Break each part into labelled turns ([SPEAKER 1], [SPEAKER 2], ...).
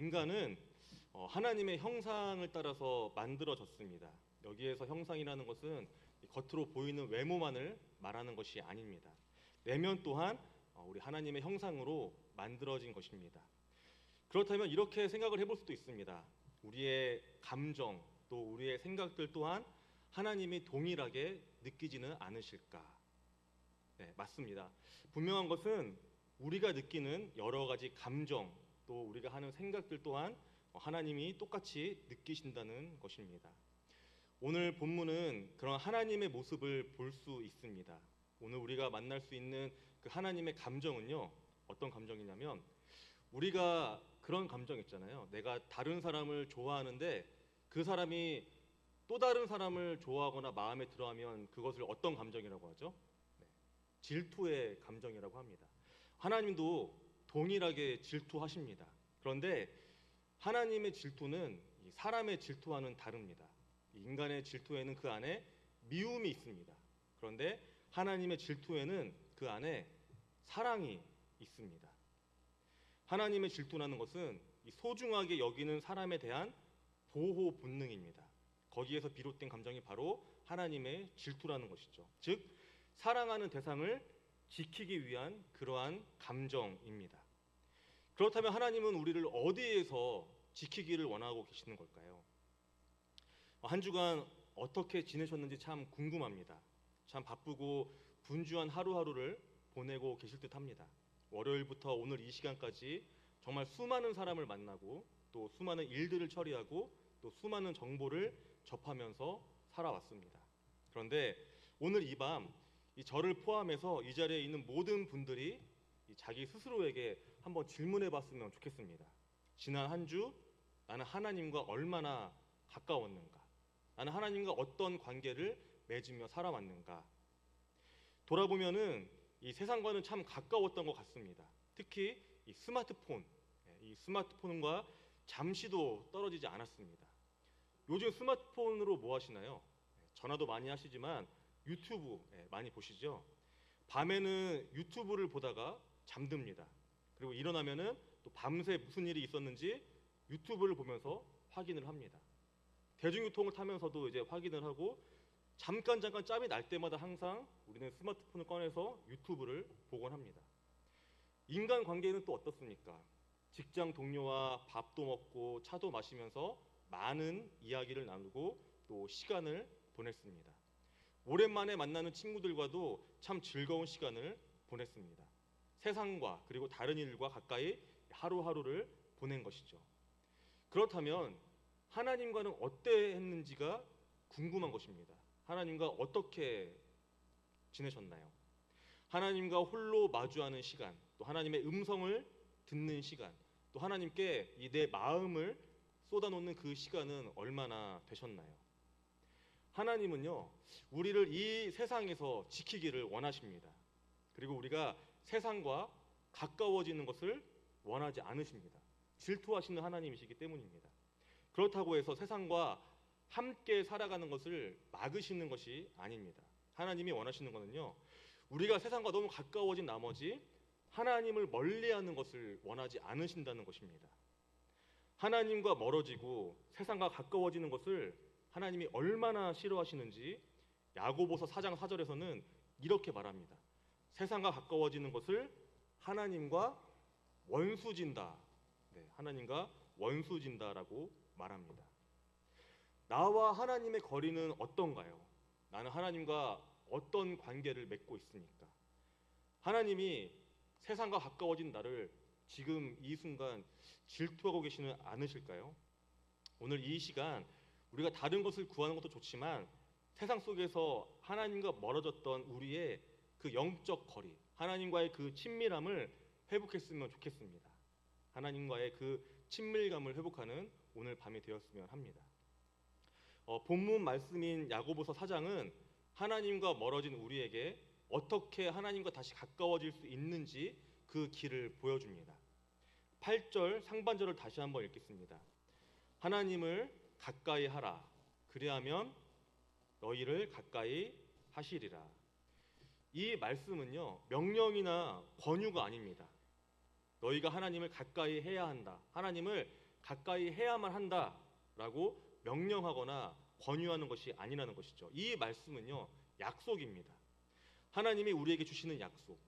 [SPEAKER 1] 인간은 하나님의 형상을 따라서 만들어졌습니다. 여기에서 형상이라는 것은 겉으로 보이는 외모만을 말하는 것이 아닙니다. 내면 또한 우리 하나님의 형상으로 만들어진 것입니다. 그렇다면 이렇게 생각을 해볼 수도 있습니다. 우리의 감정 또 우리의 생각들 또한 하나님이 동일하게 느끼지는 않으실까? 네, 맞습니다. 분명한 것은 우리가 느끼는 여러 가지 감정 또 우리가 하는 생각들 또한 하나님이 똑같이 느끼신다는 것입니다. 오늘 본문은 그런 하나님의 모습을 볼 수 있습니다. 오늘 우리가 만날 수 있는 그 하나님의 감정은요, 어떤 감정이냐면 우리가 그런 감정 있잖아요. 내가 다른 사람을 좋아하는데 그 사람이 또 다른 사람을 좋아하거나 마음에 들어하면 그것을 어떤 감정이라고 하죠? 네, 질투의 감정이라고 합니다. 하나님도 동일하게 질투하십니다. 그런데 하나님의 질투는 이 사람의 질투와는 다릅니다. 인간의 질투에는 그 안에 미움이 있습니다. 그런데 하나님의 질투에는 그 안에 사랑이 있습니다. 하나님의 질투라는 것은 이 소중하게 여기는 사람에 대한 보호 본능입니다. 거기에서 비롯된 감정이 바로 하나님의 질투라는 것이죠. 즉 사랑하는 대상을 지키기 위한 그러한 감정입니다. 그렇다면 하나님은 우리를 어디에서 지키기를 원하고 계시는 걸까요? 한 주간 어떻게 지내셨는지 참 궁금합니다. 참 바쁘고 분주한 하루하루를 보내고 계실 듯합니다. 월요일부터 오늘 이 시간까지 정말 수많은 사람을 만나고 또 수많은 일들을 처리하고 또 수많은 정보를 접하면서 살아왔습니다. 그런데 오늘 이 밤 이 저를 포함해서 이 자리에 있는 모든 분들이 자기 스스로에게 한번 질문해 봤으면 좋겠습니다. 지난 한 주 나는 하나님과 얼마나 가까웠는가? 나는 하나님과 어떤 관계를 맺으며 살아왔는가? 돌아보면은 이 세상과는 참 가까웠던 것 같습니다. 특히 이 스마트폰과 잠시도 떨어지지 않았습니다. 요즘 스마트폰으로 뭐 하시나요? 전화도 많이 하시지만 유튜브 많이 보시죠? 밤에는 유튜브를 보다가 잠듭니다. 그리고 일어나면은 또 밤새 무슨 일이 있었는지 유튜브를 보면서 확인을 합니다. 대중교통을 타면서도 이제 확인을 하고 잠깐 짬이 날 때마다 항상 우리는 스마트폰을 꺼내서 유튜브를 보곤 합니다. 인간 관계는 또 어떻습니까? 직장 동료와 밥도 먹고 차도 마시면서 많은 이야기를 나누고 또 시간을 보냈습니다. 오랜만에 만나는 친구들과도 참 즐거운 시간을 보냈습니다. 세상과 그리고 다른 일과 가까이 하루하루를 보낸 것이죠. 그렇다면 하나님과는 어땠는지가 궁금한 것입니다. 하나님과 어떻게 지내셨나요? 하나님과 홀로 마주하는 시간, 또 하나님의 음성을 듣는 시간, 또 하나님께 이 내 마음을 쏟아놓는 그 시간은 얼마나 되셨나요? 하나님은요, 우리를 이 세상에서 지키기를 원하십니다. 그리고 우리가 세상과 가까워지는 것을 원하지 않으십니다. 질투하시는 하나님이시기 때문입니다. 그렇다고 해서 세상과 함께 살아가는 것을 막으시는 것이 아닙니다. 하나님이 원하시는 것은요, 우리가 세상과 너무 가까워진 나머지 하나님을 멀리하는 것을 원하지 않으신다는 것입니다. 하나님과 멀어지고 세상과 가까워지는 것을 하나님이 얼마나 싫어하시는지 야고보서 4장 4절에서는 이렇게 말합니다. 세상과 가까워지는 것을 하나님과 원수진다. 네, 하나님과 원수진다라고 말합니다. 나와 하나님의 거리는 어떤가요? 나는 하나님과 어떤 관계를 맺고 있습니까? 하나님이 세상과 가까워진 나를 지금 이 순간 질투하고 계시는 않으실까요? 오늘 이 시간 우리가 다른 것을 구하는 것도 좋지만 세상 속에서 하나님과 멀어졌던 우리의 그 영적 거리, 하나님과의 그 친밀함을 회복했으면 좋겠습니다. 하나님과의 그 친밀감을 회복하는 오늘 밤이 되었으면 합니다. 본문 말씀인 야고보서 4장은 하나님과 멀어진 우리에게 어떻게 하나님과 다시 가까워질 수 있는지 그 길을 보여줍니다. 8절 상반절을 다시 한번 읽겠습니다. 하나님을 가까이 하라. 그리하면 너희를 가까이 하시리라. 이 말씀은요, 명령이나 권유가 아닙니다. 너희가 하나님을 가까이 해야 한다. 하나님을 가까이 해야만 한다라고 명령하거나 권유하는 것이 아니라는 것이죠. 이 말씀은요, 약속입니다. 하나님이 우리에게 주시는 약속.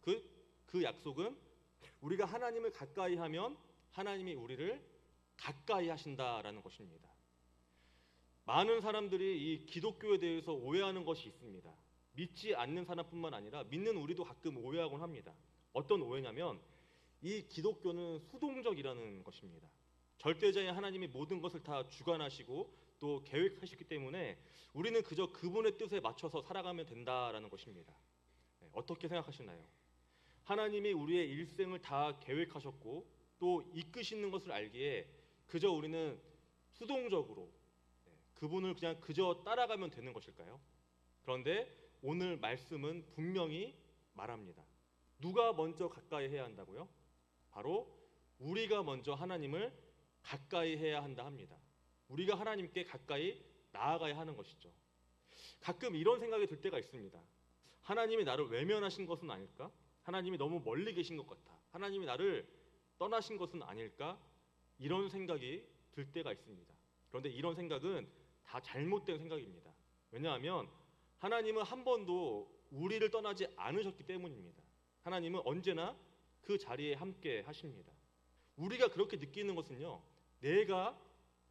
[SPEAKER 1] 그 약속은 우리가 하나님을 가까이 하면 하나님이 우리를 가까이 하신다라는 것입니다. 많은 사람들이 이 기독교에 대해서 오해하는 것이 있습니다. 믿지 않는 사람뿐만 아니라 믿는 우리도 가끔 오해하곤 합니다. 어떤 오해냐면 이 기독교는 수동적이라는 것입니다. 절대자인 하나님이 모든 것을 다 주관하시고 또 계획하시기 때문에 우리는 그저 그분의 뜻에 맞춰서 살아가면 된다라는 것입니다. 어떻게 생각하시나요? 하나님이 우리의 일생을 다 계획하셨고 또 이끄시는 것을 알기에 그저 우리는 수동적으로 그분을 그냥 그저 따라가면 되는 것일까요? 그런데 오늘 말씀은 분명히 말합니다. 누가 먼저 가까이 해야 한다고요? 바로 우리가 먼저 하나님을 가까이 해야 한다 합니다. 우리가 하나님께 가까이 나아가야 하는 것이죠. 가끔 이런 생각이 들 때가 있습니다. 하나님이 나를 외면하신 것은 아닐까? 하나님이 너무 멀리 계신 것 같아. 하나님이 나를 떠나신 것은 아닐까? 이런 생각이 들 때가 있습니다. 그런데 이런 생각은 다 잘못된 생각입니다. 왜냐하면 하나님은 한 번도 우리를 떠나지 않으셨기 때문입니다. 하나님은 언제나 그 자리에 함께 하십니다. 우리가 그렇게 느끼는 것은요, 내가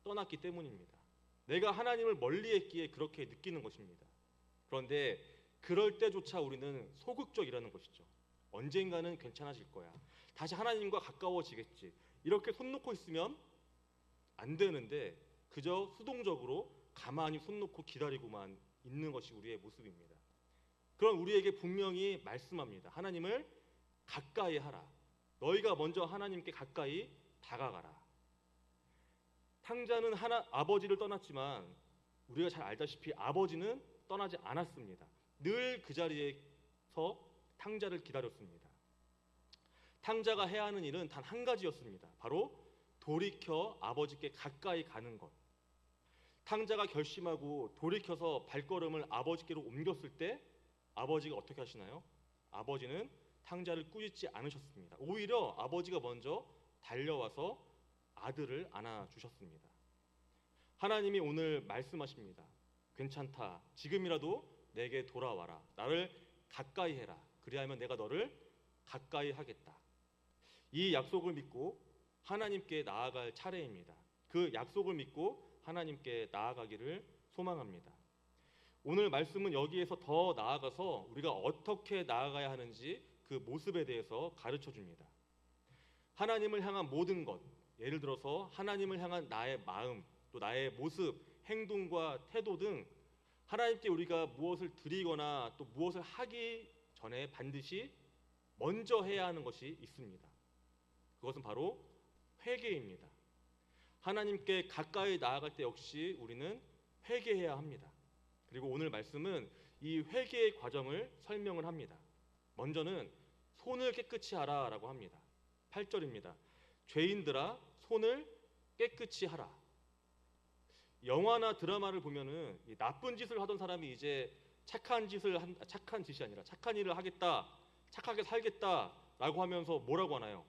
[SPEAKER 1] 떠났기 때문입니다. 내가 하나님을 멀리했기에 그렇게 느끼는 것입니다. 그런데 그럴 때조차 우리는 소극적이라는 것이죠. 언젠가는 괜찮아질 거야. 다시 하나님과 가까워지겠지. 이렇게 손 놓고 있으면 안 되는데 그저 수동적으로 가만히 손 놓고 기다리고만 있는 것이 우리의 모습입니다. 그럼 우리에게 분명히 말씀합니다. 하나님을 가까이 하라. 너희가 먼저 하나님께 가까이 다가가라. 탕자는 아버지를 떠났지만 우리가 잘 알다시피 아버지는 떠나지 않았습니다. 늘 그 자리에서 탕자를 기다렸습니다. 탕자가 해야 하는 일은 단 한 가지였습니다. 바로 돌이켜 아버지께 가까이 가는 것. 탕자가 결심하고 돌이켜서 발걸음을 아버지께로 옮겼을 때 아버지가 어떻게 하시나요? 아버지는 탕자를 꾸짖지 않으셨습니다. 오히려 아버지가 먼저 달려와서 아들을 안아주셨습니다. 하나님이 오늘 말씀하십니다. 괜찮다. 지금이라도 내게 돌아와라. 나를 가까이 해라. 그리하면 내가 너를 가까이 하겠다. 이 약속을 믿고 하나님께 나아갈 차례입니다. 그 약속을 믿고 하나님께 나아가기를 소망합니다. 오늘 말씀은 여기에서 더 나아가서 우리가 어떻게 나아가야 하는지 그 모습에 대해서 가르쳐 줍니다. 하나님을 향한 모든 것, 예를 들어서 하나님을 향한 나의 마음, 또 나의 모습, 행동과 태도 등 하나님께 우리가 무엇을 드리거나 또 무엇을 하기 전에 반드시 먼저 해야 하는 것이 있습니다. 그것은 바로 회개입니다. 하나님께 가까이 나아갈 때 역시 우리는 회개해야 합니다. 그리고 오늘 말씀은 이 회개의 과정을 설명을 합니다. 먼저는 손을 깨끗이 하라라고 합니다. 8절입니다. 죄인들아 손을 깨끗이 하라. 영화나 드라마를 보면은 이 나쁜 짓을 하던 사람이 이제 착한 짓이 아니라 착한 일을 하겠다, 착하게 살겠다라고 하면서 뭐라고 하나요?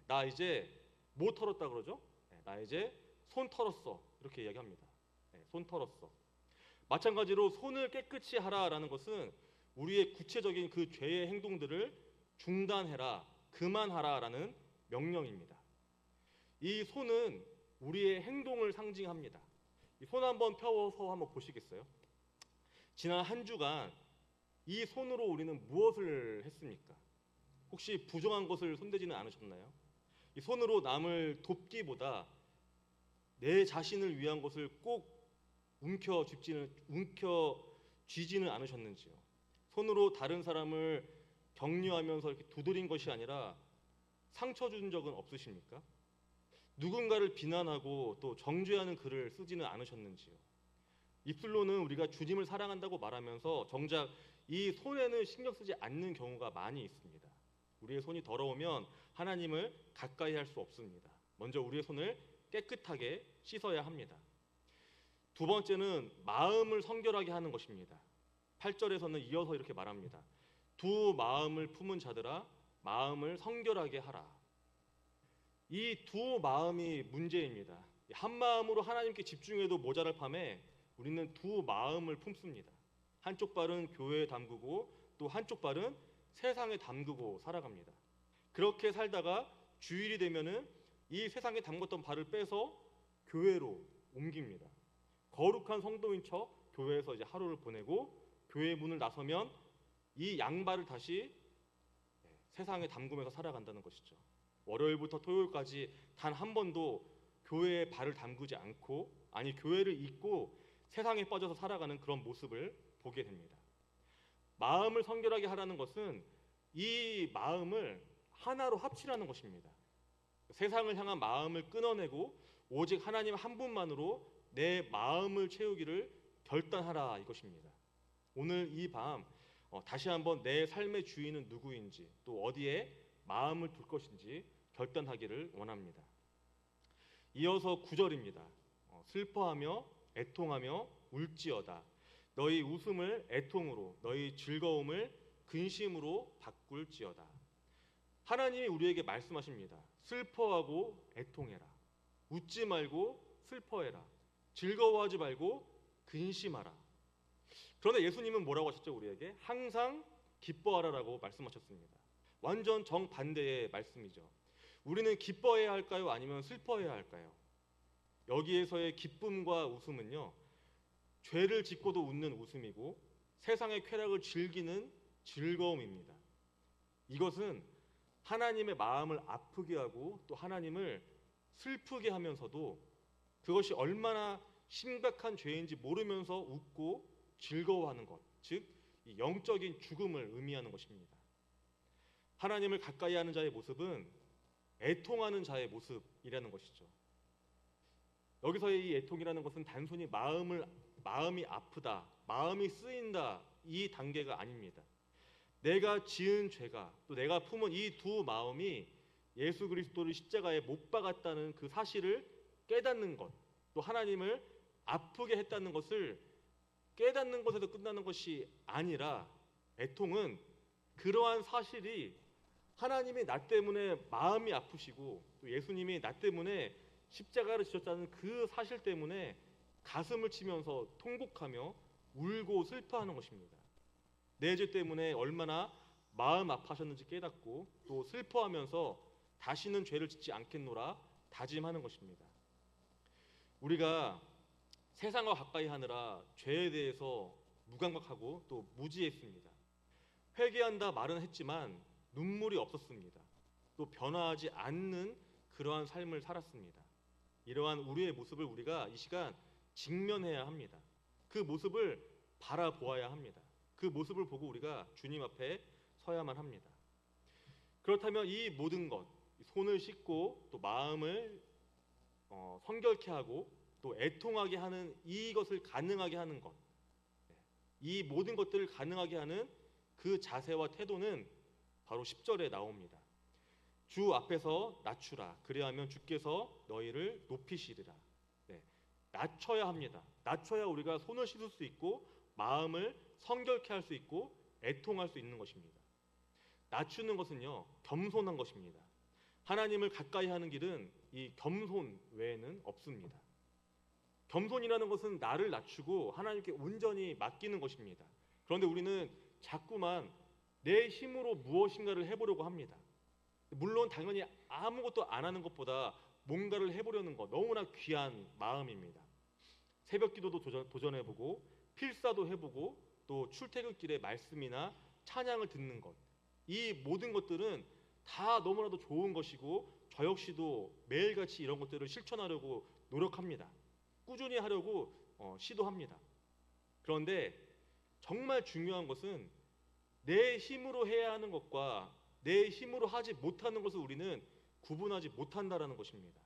[SPEAKER 1] 나 이제 뭐 털었다 그러죠? 나 이제 손 털었어 이렇게 이야기합니다. 손 털었어. 마찬가지로 손을 깨끗이 하라라는 것은 우리의 구체적인 그 죄의 행동들을 중단해라, 그만하라라는 명령입니다. 이 손은 우리의 행동을 상징합니다. 이 손 한번 펴서 한번 보시겠어요? 지난 한 주간 이 손으로 우리는 무엇을 했습니까? 혹시 부정한 것을 손대지는 않으셨나요? 이 손으로 남을 돕기보다 내 자신을 위한 것을 꼭 움켜쥐지는 않으셨는지요? 손으로 다른 사람을 격려하면서 이렇게 두드린 것이 아니라 상처 준 적은 없으십니까? 누군가를 비난하고 또 정죄하는 글을 쓰지는 않으셨는지요? 입술로는 우리가 주님을 사랑한다고 말하면서 정작 이 손에는 신경 쓰지 않는 경우가 많이 있습니다. 우리의 손이 더러우면 하나님을 가까이 할 수 없습니다. 먼저 우리의 손을 깨끗하게 씻어야 합니다. 두 번째는 마음을 성결하게 하는 것입니다. 8절에서는 이어서 이렇게 말합니다. 두 마음을 품은 자들아 마음을 성결하게 하라. 이 두 마음이 문제입니다. 한 마음으로 하나님께 집중해도 모자랄 밤에 우리는 두 마음을 품습니다. 한쪽 발은 교회에 담그고 또 한쪽 발은 세상에 담그고 살아갑니다. 그렇게 살다가 주일이 되면은 이 세상에 담궜던 발을 빼서 교회로 옮깁니다. 거룩한 성도인 척 교회에서 이제 하루를 보내고 교회 문을 나서면 이 양발을 다시 세상에 담그면서 살아간다는 것이죠. 월요일부터 토요일까지 단 한 번도 교회에 발을 담그지 않고, 아니 교회를 잊고 세상에 빠져서 살아가는 그런 모습을 보게 됩니다. 마음을 성결하게 하라는 것은 이 마음을 하나로 합치라는 것입니다. 세상을 향한 마음을 끊어내고 오직 하나님 한 분만으로 내 마음을 채우기를 결단하라 이것입니다. 오늘 이 밤 다시 한번 내 삶의 주인은 누구인지 또 어디에 마음을 둘 것인지 결단하기를 원합니다. 이어서 9절입니다. 슬퍼하며 애통하며 울지어다. 너희 웃음을 애통으로 너희 즐거움을 근심으로 바꿀지어다. 하나님이 우리에게 말씀하십니다. 슬퍼하고 애통해라. 웃지 말고 슬퍼해라. 즐거워하지 말고 근심하라. 그런데 예수님은 뭐라고 하셨죠? 우리에게 항상 기뻐하라라고 말씀하셨습니다. 완전 정반대의 말씀이죠. 우리는 기뻐해야 할까요? 아니면 슬퍼해야 할까요? 여기에서의 기쁨과 웃음은요, 죄를 짓고도 웃는 웃음이고 세상의 쾌락을 즐기는 즐거움입니다. 이것은 하나님의 마음을 아프게 하고 또 하나님을 슬프게 하면서도 그것이 얼마나 심각한 죄인지 모르면서 웃고 즐거워하는 것, 즉 이 영적인 죽음을 의미하는 것입니다. 하나님을 가까이 하는 자의 모습은 애통하는 자의 모습이라는 것이죠. 여기서의 이 애통이라는 것은 단순히 마음이 아프다, 마음이 쓰인다 이 단계가 아닙니다. 내가 지은 죄가 또 내가 품은 이 두 마음이 예수 그리스도를 십자가에 못 박았다는 그 사실을 깨닫는 것, 또 하나님을 아프게 했다는 것을 깨닫는 것에서 끝나는 것이 아니라 애통은 그러한 사실이 하나님이 나 때문에 마음이 아프시고 또 예수님이 나 때문에 십자가를 지셨다는 그 사실 때문에 가슴을 치면서 통곡하며 울고 슬퍼하는 것입니다. 내 죄 때문에 얼마나 마음 아파하셨는지 깨닫고 또 슬퍼하면서 다시는 죄를 짓지 않겠노라 다짐하는 것입니다. 우리가 세상과 가까이 하느라 죄에 대해서 무감각하고 또 무지했습니다. 회개한다 말은 했지만 눈물이 없었습니다. 또 변화하지 않는 그러한 삶을 살았습니다. 이러한 우리의 모습을 우리가 이 시간 직면해야 합니다. 그 모습을 바라보아야 합니다. 그 모습을 보고 우리가 주님 앞에 서야만 합니다. 그렇다면 이 모든 것, 손을 씻고 또 마음을 성결케 하고 또 애통하게 하는 이것을 가능하게 하는 것, 이 모든 것들을 가능하게 하는 그 자세와 태도는 바로 10절에 나옵니다. 주 앞에서 낮추라. 그리하면 주께서 너희를 높이시리라. 낮춰야 합니다. 낮춰야 우리가 손을 씻을 수 있고 마음을 성결케 할 수 있고 애통할 수 있는 것입니다. 낮추는 것은요, 겸손한 것입니다. 하나님을 가까이 하는 길은 이 겸손 외에는 없습니다. 겸손이라는 것은 나를 낮추고 하나님께 온전히 맡기는 것입니다. 그런데 우리는 자꾸만 내 힘으로 무엇인가를 해보려고 합니다. 물론 당연히 아무것도 안 하는 것보다 뭔가를 해보려는 것 너무나 귀한 마음입니다. 새벽 기도도 도전해보고 필사도 해보고 또 출퇴근길에 말씀이나 찬양을 듣는 것, 이 모든 것들은 다 너무나도 좋은 것이고 저 역시도 매일같이 이런 것들을 실천하려고 노력합니다. 꾸준히 하려고 시도합니다. 그런데 정말 중요한 것은 내 힘으로 해야 하는 것과 내 힘으로 하지 못하는 것을 우리는 구분하지 못한다라는 것입니다.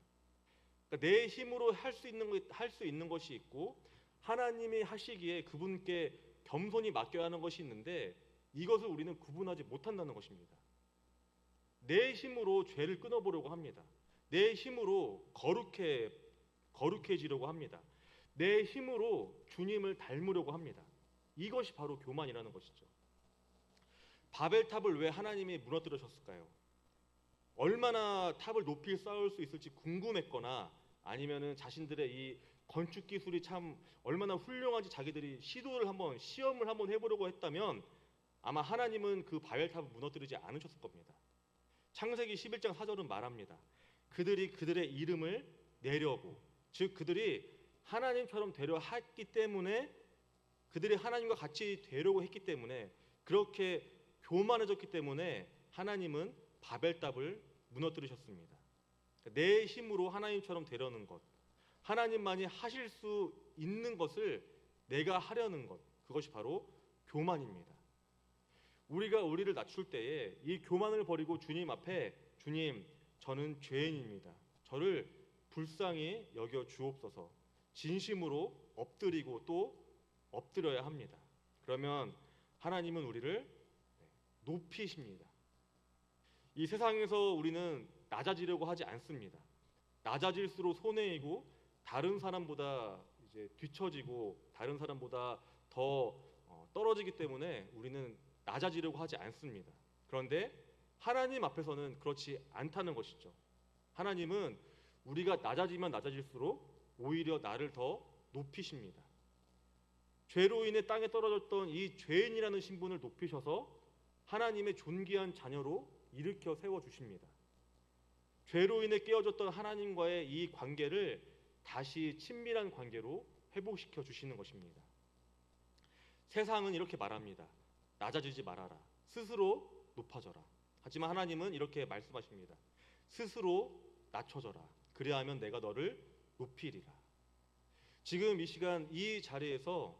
[SPEAKER 1] 그러니까 내 힘으로 할 수 있는 것이 있고 하나님이 하시기에 그분께 겸손히 맡겨야 하는 것이 있는데 이것을 우리는 구분하지 못한다는 것입니다. 내 힘으로 죄를 끊어보려고 합니다. 내 힘으로 거룩해지려고 합니다. 내 힘으로 주님을 닮으려고 합니다. 이것이 바로 교만이라는 것이죠. 바벨탑을 왜 하나님이 무너뜨리셨을까요? 얼마나 탑을 높이 쌓을 수 있을지 궁금했거나 아니면은 자신들의 이 건축 기술이 참 얼마나 훌륭한지 자기들이 시험을 한번 해보려고 했다면 아마 하나님은 그 바벨탑을 무너뜨리지 않으셨을 겁니다. 창세기 11장 4절은 말합니다. 그들이 그들의 이름을 내려고, 즉 그들이 하나님처럼 되려 했기 때문에, 그들이 하나님과 같이 되려고 했기 때문에, 그렇게 교만해졌기 때문에 하나님은 바벨탑을 무너뜨리셨습니다. 내 힘으로 하나님처럼 되려는 것, 하나님만이 하실 수 있는 것을 내가 하려는 것, 그것이 바로 교만입니다. 우리가 우리를 낮출 때에 이 교만을 버리고 주님 앞에, 주님, 저는 죄인입니다. 저를 불쌍히 여겨 주옵소서, 진심으로 엎드리고 또 엎드려야 합니다. 그러면 하나님은 우리를 높이십니다. 이 세상에서 우리는 낮아지려고 하지 않습니다. 낮아질수록 손해이고 다른 사람보다 이제 뒤처지고 다른 사람보다 더 떨어지기 때문에 우리는 낮아지려고 하지 않습니다. 그런데 하나님 앞에서는 그렇지 않다는 것이죠. 하나님은 우리가 낮아지면 낮아질수록 오히려 나를 더 높이십니다. 죄로 인해 땅에 떨어졌던 이 죄인이라는 신분을 높이셔서 하나님의 존귀한 자녀로 일으켜 세워주십니다. 죄로 인해 깨어졌던 하나님과의 이 관계를 다시 친밀한 관계로 회복시켜 주시는 것입니다. 세상은 이렇게 말합니다. 낮아지지 말아라. 스스로 높아져라. 하지만 하나님은 이렇게 말씀하십니다. 스스로 낮춰져라. 그리하면 내가 너를 높이리라. 지금 이 시간 이 자리에서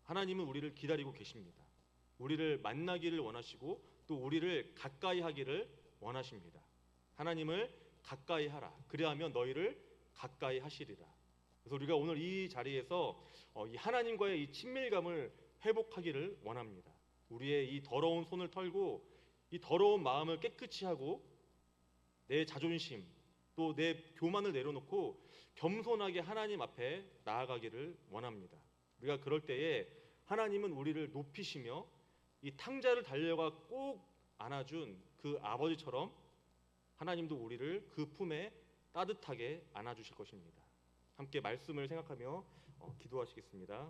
[SPEAKER 1] 하나님은 우리를 기다리고 계십니다. 우리를 만나기를 원하시고 또 우리를 가까이 하기를 원하십니다. 하나님을 가까이 하라. 그리하면 너희를 가까이 하시리라. 그래서 우리가 오늘 이 자리에서 이 하나님과의 이 친밀감을 회복하기를 원합니다. 우리의 이 더러운 손을 털고 이 더러운 마음을 깨끗이 하고 내 자존심 또 내 교만을 내려놓고 겸손하게 하나님 앞에 나아가기를 원합니다. 우리가 그럴 때에 하나님은 우리를 높이시며 이 탕자를 달려가 꼭 안아준 그 아버지처럼 하나님도 우리를 그 품에 따뜻하게 안아주실 것입니다. 함께 말씀을 생각하며 기도하시겠습니다.